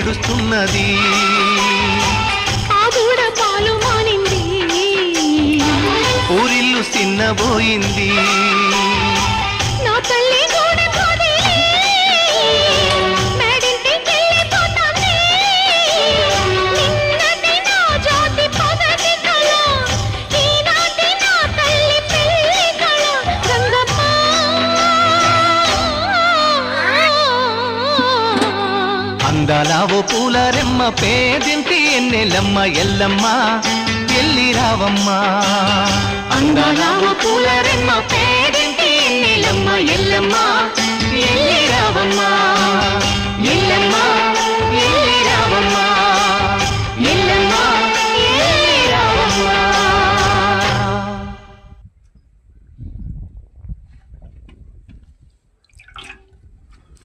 ఏడుస్తున్నది ఆ దూడ పాలు మానింది ఊరిల్లు చిన్నబోయింది నా తల్లి గూడె పోదిలే మేడింటికి వెళ్ళిపోతాంది నిన్నటి నా జ్యోతి పొదటి కళ ఈనాటి నా తల్లి పెళ్లి కళ గంగమ్మ అందాలావో పూలరెమ్మ పేదింటి ఎన్నెలమ్మ ఎల్లమ్మ ఎల్లి రావమ్మా అందాలావో పూలరెమ్మ పేదింటి ఎన్నెలమ్మ ఎల్లమ్మ ఎల్లి రావమ్మ